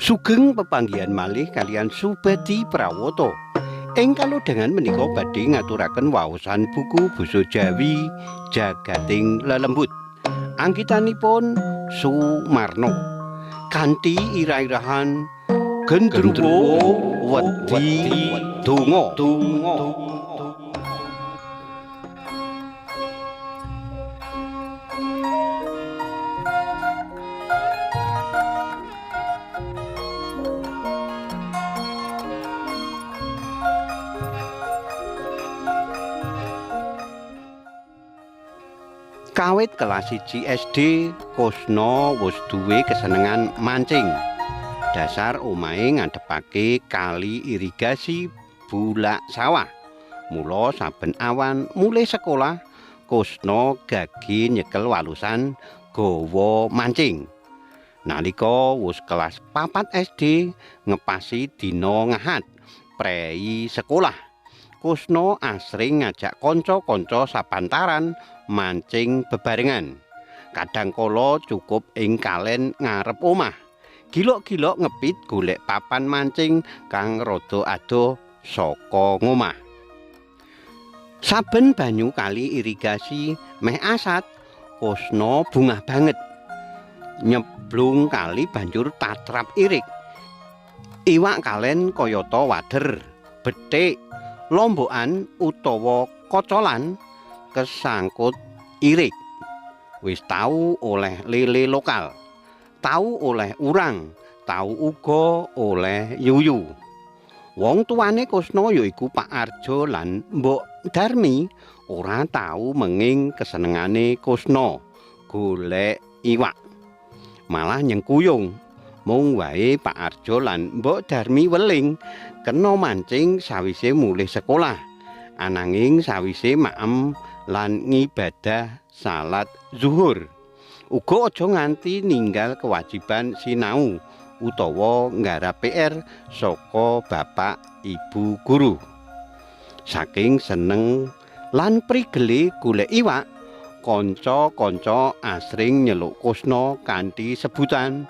Sugeng pepanggihan malih kalian Subadi Prawoto. Ing kalodhangan menika badhe ngaturaken waosan buku basa Jawi Jagating Lelembut. Anggitanipun Sumarno. Kanthi irah-irahan Gendruwo Wedi Donga. Kawit kelas 1 SD, Kusna wis duwe kesenengan mancing. Dasar omahe ngadhepake kali irigasi bulak sawah. Mula saben awan mulai sekolah, Kusna gage nyekel walusan gawa mancing. Nalika wis kelas 4 SD, ngepasi dina Ngahad, prei sekolah. Kusna asring ngajak kanca-kanca sapantaran mancing bebarengan. Kadangkala cukup ing kalen ngarep omah. Gilok-gilok ngepit golek papan mancing kang rada adoh saka ngomah. Saben banyu kali irigasi meh asat, Kusna bungah banget. Nyeblung kali banjur tatrap irik. Iwak kalen kayata wader, bethik, lombokan utawa kocolan kesangkut irik. Wis tau oleh lele lokal, tau oleh urang, tau uga oleh yuyu. Wong tuane Kusna yaiku Pak Arjo lan Mbok Darmi ora tau menging kesenengane Kusna golek iwak. Malah nyengkuyung. Mung wae Pak Arjo lan Mbok Darmi weling kena mancing sawise mulih sekolah. Ananging sawise maem lan ngibadah salat zuhur. Uga aja nganti ninggal kewajiban sinau utawa nggarap PR saka bapak ibu guru. Saking seneng lan prigele golek iwak, kanca-kanca asring nyeluk Kusna kanthi sebutan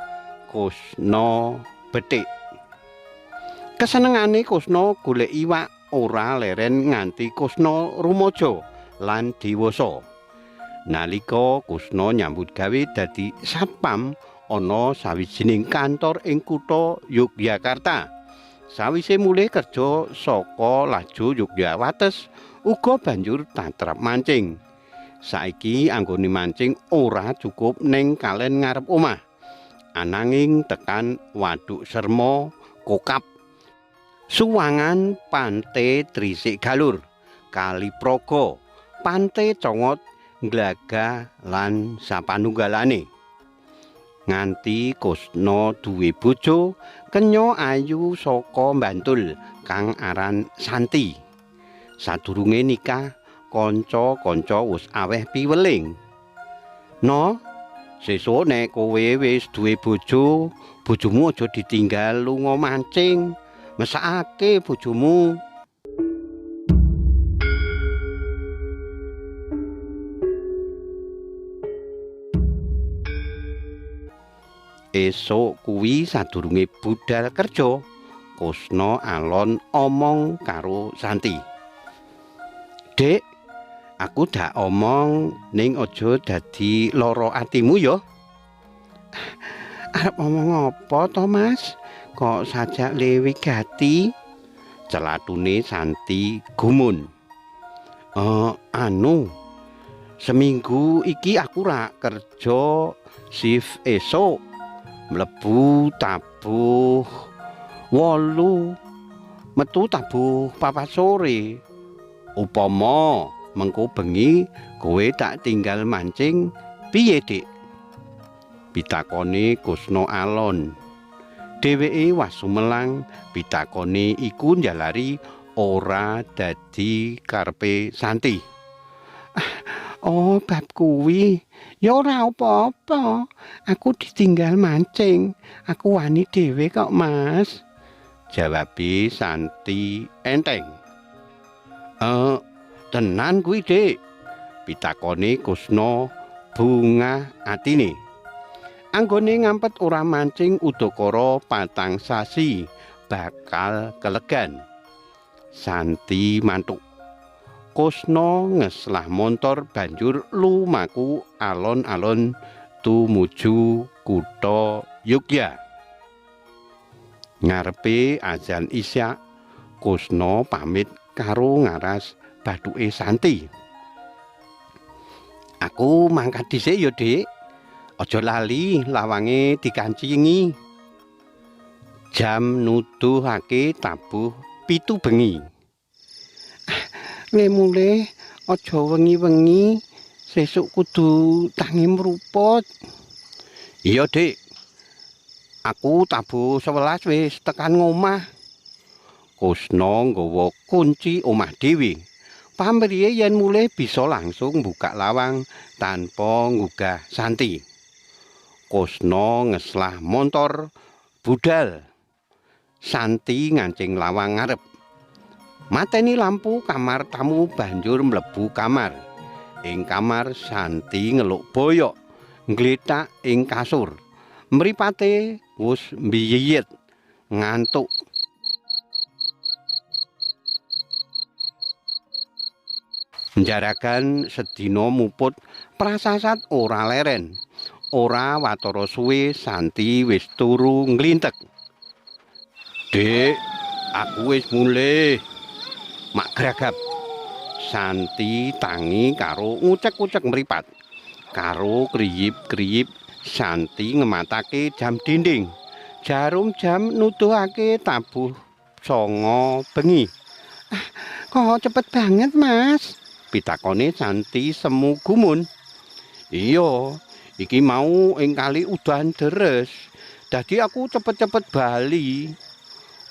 Kusna Bethik. Kesenengane Kusna golek iwak ora leren nganti Kusna rumaja lan dewasa. Nalika Kusna nyambut gawe dadi satpam ana sawijining kantor ing kutha Yogyakarta. Sawise mulih kerja saka laju Yogyawates uga banjur tatrap mancing. Saiki anggone mancing ora cukup ning kalen ngarep omah. Ananging tekan Waduk Sermo, Kokap, Suwangan, Pante Trisik Galur, Kali Progo, Pante Congot, Glaga lan sapanunggalane. Nganti Kusna duwe bojo kenya ayu saka Bantul kang aran Santi. Sadurunge nikah, kanca-kanca wis aweh piweling. No, sesuk nek kowe wis duwe bojo, bojomu aja ditinggal lunga mancing. Mesakake bojomu. Esuk kuwi sadurunge budal kerja, Kusna alon omong karo Santi. Dek, aku dak omong ning aja dadi lara atimu ya. Arep omong apa to, Mas? Kok sajak lewigati? Celatune Santi gumun. Seminggu iki aku ra kerja shift esuk. Mlebu tabuh 8, metu tabuh 4 sore. Upama mengko bengi kowe tak tinggal mancing, piye, Dik? Pitakone Kusna alon. Dheweke wasumelang pitakone iku njalari ora dadi karepe Santi. Oh, bab kuwi ya ora apa-apa. Aku ditinggal mancing. Aku wani dhewe kok, Mas. Jawabe Santi enteng. Tenan kuwi, Dik. Pitakone Kusna bungah atine. Anggone ngampet ora mancing udakara 4 sasi bakal kelegan. Santi mantuk. Kusna ngeslah montor banjur lumaku alon-alon tumuju kutha Yogya. Ngarepe azan Isya, Kusna pamit karo ngaras bathuke Santi. Aku mangkat dhisik ya, Dik. Aja lali lawange dikancingi. Jam nuduhake tabuh 7 bengi. Le mulih aja wengi-wengi, sesuk kudu tangi mruput. Iya, Dik. Aku tabuh 11 wis tekan ngomah. Kusna nggawa kunci omah dhewe. Pamriye yen mulih bisa langsung buka lawang tanpa nggugah Santi. Kusna ngeslah montor budal. Santi ngancing lawang ngarep. Mateni lampu kamar tamu banjur mlebu kamar. Ing kamar Santi ngeluk boyok, nggletak ing kasur. Mripate wis mbiyiyit, ngantuk. Njarakan sedina muput prasasat ora leren. Ora watara suwe Santi wis turu nglintek. Dik, aku wis mulih. Mak gragap. Santi tangi karo ngucek-ucek mripat. Karo kriyip-kriyip Santi ngematake jam dinding. Jarum jam nuduhake tabuh 9 bengi. Kok cepet banget, Mas? Pitakone Santi semu gumun. Iya, iki mau ing kali udan deres. Dadi aku cepet-cepet bali.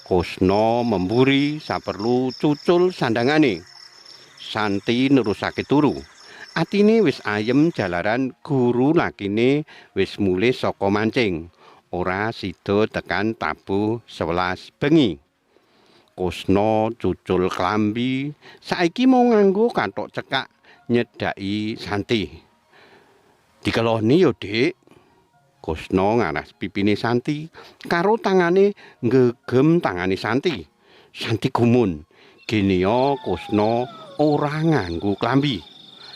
Kusna memburi saperlu cucul sandangane. Santi nerusake turu. Atine wis ayem jalaran guru lakine wis mulih saka mancing. Ora sida tekan tabuh 11 bengi. Kusna cucul klambi, saiki mau nganggo kathok cekak nyedaki Santi. Dikeloni yo, Dik. Kusna ngaras pipine Santi, karo tangane nggegem tangane Santi. Santi gumun, genia Kusna ora nganggo klambi.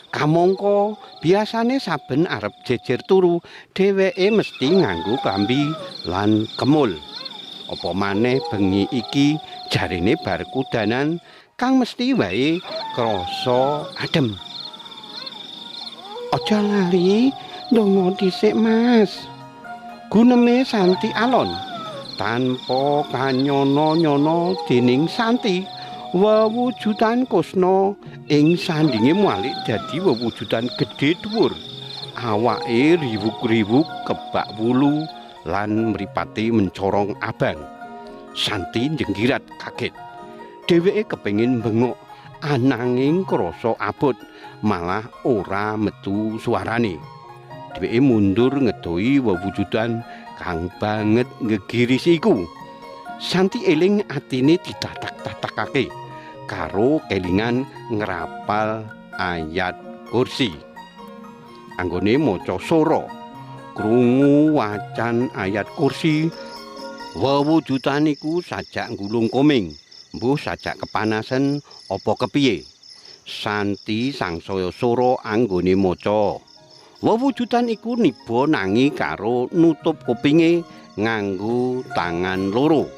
Kamangka biasane saben arep jejer turu, dheweke mesti nganggo klambi lan kemul. Apa maneh bengi iki jarine bar kudanan kang mesti wae krasa adem. Aja lali ndonga dhisik, Mas. Guneme Santi alon tanpa kanyono-nyono dening Santi. Wewujudan Kusna ing sandinge malik dadi wewujudan gedhe dhuwur. Awake riwuk-riwuk kebak wulu lan mripate mencorong abang. Santi njenggirat kaget. Dheweke kepengin bengok ananging krasa abot, malah ora metu suarane. Dheweke mundur ngedohi wewujudan kang banget ngegirisi iku. Santi eling atine ditatak-tatakake karo kelingan ngrapal ayat kursi. Anggone maca sura, krungu wacan ayat kursi, wewujudan iku sajak nggulung koming. Mbuh sajak kepanasan apa kepiye. Santi sangsaya sura anggone maca. Wewujudan iku niba nangi karo nutup kupinge nganggo tangan loro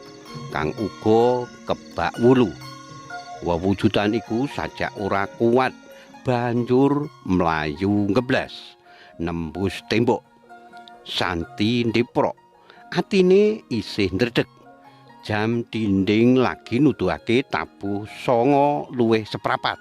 kang uga kebak wulu. Wewujudan iku sajak ora kuat banjur mlayu ngeblas nembus tembok. Santi ndeprok, atine isih ndredeg. Jam dinding lagi nuduhake tabuh 9 luwih seprapat.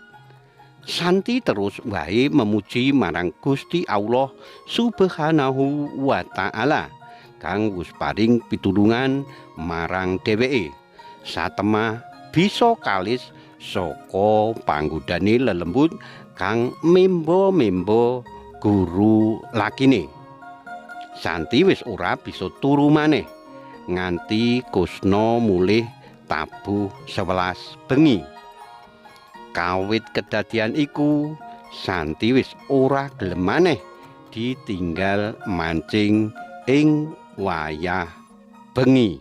Santi terus wae memuji marang Gusti Allah Subhanahu wa Ta'ala kang wis paring pitulungan marang dheweke. Satemah bisa kalis saka panggodane lelembut kang membo-membo guru lakine. Santi wis ora bisa turu maneh nganti Kusna mulih tabuh 11 bengi. Kawit kedadian iku Santi wis ora gelem maneh ditinggal mancing ing wayah bengi.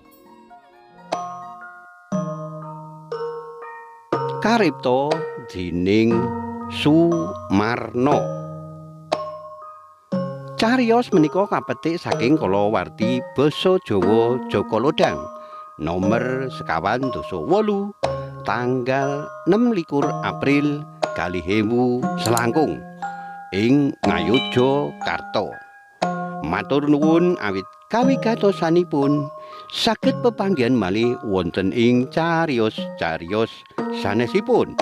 Karipta dening Sumarna. Cariyos menika kapetik saking kalawarti basa Jawa Jaka Lodang nomor 58 tanggal 26 April 2000 selangkung ing Ngayogyakarta. Matur nuwun awit kawigatosanipun saged pepanggihan malih wonten ing cariyos-cariyos sanesipun.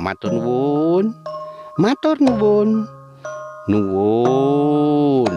Matur nuwun. Matur nuwun. Nuwun.